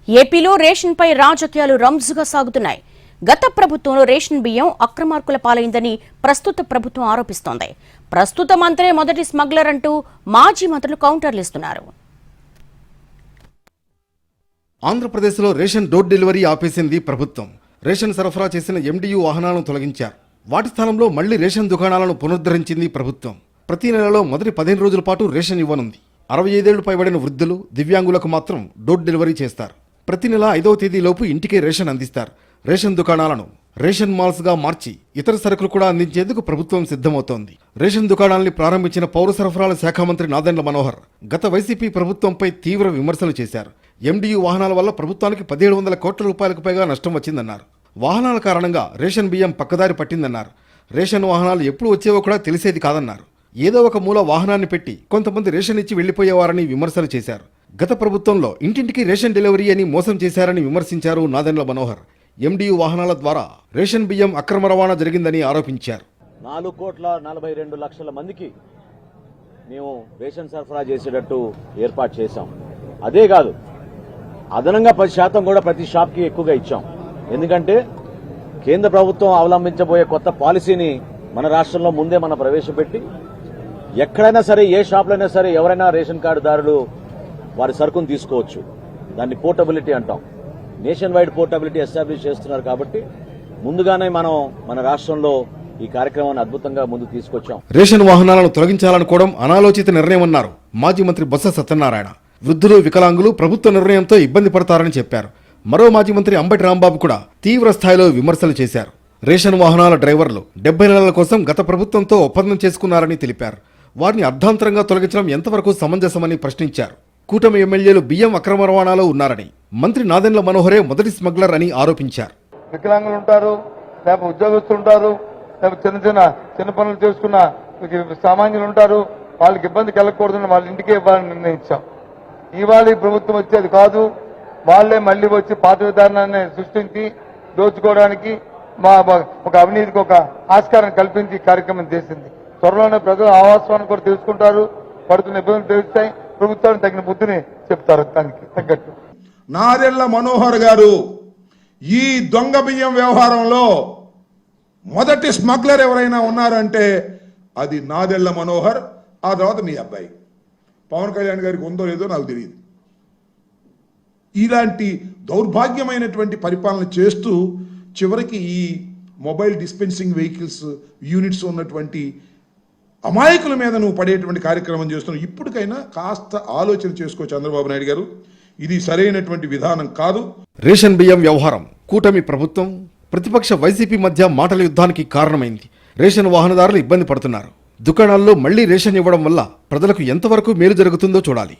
ఏపీలో రేషన్పై రాజకీయాలు రంజుగా సాగుతున్నాయి. గత ప్రభుత్వంలో రేషన్ బియ్యం అక్రమార్కుల పాలైందని ప్రస్తుత ప్రభుత్వం ఆరోపిస్తోంది. ప్రస్తుత మంత్రే మొదటి స్మగ్లర్ అంటూ మాజీ మంత్రులు కౌంటర్లు ఇస్తున్నారు. ఆంధ్రప్రదేశ్లో రేషన్ డోర్ డెలివరీ ఆపేసింది ప్రభుత్వం. రేషన్ సరఫరా చేసిన ఎండియు వాహనాలను తొలగించారు. వాటి స్థానంలో మళ్లీ రేషన్ దుకాణాలను పునరుద్ధరించింది ప్రభుత్వం. ప్రతి నెలలో మొదటి 15 రోజుల పాటు రేషన్ ఇవ్వనుంది. 65 ఏళ్లు పైబడిన వృద్ధులు, దివ్యాంగులకు మాత్రం డోర్ డెలివరీ చేస్తారు. ప్రతి నెల 5వ తేదీలోపు ఇంటికే రేషన్ అందిస్తారు. రేషన్ దుకాణాలను రేషన్ మాల్స్ గా మార్చి ఇతర సరుకులు కూడా అందించేందుకు ప్రభుత్వం సిద్ధమవుతోంది. రేషన్ దుకాణాలని ప్రారంభించిన పౌర సరఫరాల శాఖ మంత్రి నాదెండ్ల మనోహర్ గత వైసీపీ ప్రభుత్వంపై తీవ్ర విమర్శలు చేశారు. ఎండియు వాహనాల వల్ల ప్రభుత్వానికి 1700 కోట్ల రూపాయలకు పైగా నష్టం వచ్చిందన్నారు. వాహనాల కారణంగా రేషన్ బియ్యం పక్కదారి పట్టిందన్నారు. రేషన్ వాహనాలు ఎప్పుడు వచ్చేవో కూడా తెలిసేది కాదన్నారు. ఏదో ఒక మూల వాహనాన్ని పెట్టి కొంతమంది రేషన్ ఇచ్చి వెళ్లిపోయేవారని విమర్శలు చేశారు. గత ప్రభుత్వంలో ఇంటింటికి రేషన్ డెలివరీ అని మోసం చేశారని విమర్శించారు నాదెండ్ల మనోహర్. ఎండియు వాహనాల ద్వారా రేషన్ బియ్యం అక్రమ రవాణా జరిగిందని ఆరోపించారు. 4,42,00,000 మందికి మేము రేషన్ సరఫరా చేసేటట్టు ఏర్పాటు చేశాం. అదే కాదు, అదనంగా 10% కూడా ప్రతి షాప్కి ఎక్కువగా ఇచ్చాం. ఎందుకంటే కేంద్ర ప్రభుత్వం అవలంబించబోయే కొత్త పాలసీని మన రాష్ట్రంలో ముందే మనం ప్రవేశపెట్టి ఎక్కడైనా సరే, ఏ షాప్లైనా సరే, ఎవరైనా రేషన్ కార్డుదారులు వారి సరుకును తీసుకోవచ్చు. దాన్ని పోర్టబిలిటీ అంటాం. నేషన్ వైడ్ పోర్టబిలిటీ ఎస్టాబ్లిష్ చేస్తున్నారు. కాబట్టి ముందుగానే మనం మన రాష్ట్రంలో ఈ కార్యక్రమాన్ని అద్భుతంగా ముందుకు తీసుకొచ్చాం. రేషన్ వాహనాలను తొలగించాలనుకోవడం అనాలోచిత నిర్ణయమన్నారు మాజీ మంత్రి బొత్స సత్యనారాయణ. వృద్ధులు, వికలాంగులు ప్రభుత్వ నిర్ణయంతో ఇబ్బంది పడతారని చెప్పారు. మరో మాజీ మంత్రి అంబటి రాంబాబు కూడా తీవ్ర స్థాయిలో విమర్శలు చేశారు. రేషన్ వాహనాల డ్రైవర్లు 70 నెలల కోసం గత ప్రభుత్వంతో ఒప్పందం చేసుకున్నారని తెలిపారు. వారిని అర్ధాంతరంగా తొలగించడం ఎంతవరకు సమంజసమని ప్రశ్నించారు. కూటమి ఎమ్మెల్యేలు బియ్యం అక్రమ రవాణాలో ఉన్నారని మంత్రి నాదెండ్ల మనోహరే మొదటి స్మగ్లర్ అని ఆరోపించారు. వికలాంగులు ఉంటారు, లేకపోతే ఉద్యోగస్తులు ఉంటారు, లేకపోతే చిన్న పనులు చేసుకున్న సామాన్యులు ఉంటారు. వాళ్ళకి ఇబ్బంది కలగకూడదని వాళ్ళ ఇంటికే ఇవ్వాలని నిర్ణయించాం. ఇవాళ ఈ ప్రభుత్వం వచ్చేది కాదు. వాళ్లే మళ్లీ వచ్చి పాత విధానాన్ని సృష్టించి దోచుకోవడానికి ఒక అవినీతికి ఒక ఆస్కారం కల్పించి ఈ కార్యక్రమం చేసింది. త్వరలోనే ప్రజలు ఆవాసాన్ని కూడా తెలుసుకుంటారు. పడుతున్న ఇబ్బందులు తెలుస్తాయి. ప్రభుత్వానికి తగిన బుద్ధిని చెప్తారు. దానికి తగ్గట్టు నాదెండ్ల మనోహర్ గారు ఈ దొంగ బియ్యం వ్యవహారంలో మొదటి స్మగ్లర్ ఎవరైనా ఉన్నారంటే అది నాదెండ్ల మనోహర్. ఆ తర్వాత మీ అబ్బాయి పవన్ కళ్యాణ్ గారికి ఉందో లేదో నాకు తెలియదు. ఇలాంటి దౌర్భాగ్యమైనటువంటి పరిపాలన చేస్తూ చివరికి ఈ మొబైల్ డిస్పెన్సింగ్ వెహికల్స్ యూనిట్స్ ఉన్నటువంటి అమాయకుల మీద నువ్వు పడేటువంటి కార్యక్రమం చేస్తున్నావు. ఇప్పటికైనా కాస్త ఆలోచన చేసుకో చంద్రబాబు నాయుడు గారు. ఇది సరైనటువంటి విధానం కాదు. రేషన్ బియ్యం వ్యవహారం కూటమి ప్రభుత్వం, ప్రతిపక్ష వైసీపీ మధ్య మాటల యుద్ధానికి కారణమైంది. రేషన్ వాహనదారులు ఇబ్బంది పడుతున్నారు. దుకాణాల్లో మళ్లీ రేషన్ ఇవ్వడం వల్ల ప్రజలకు ఎంతవరకు మేలు జరుగుతుందో చూడాలి.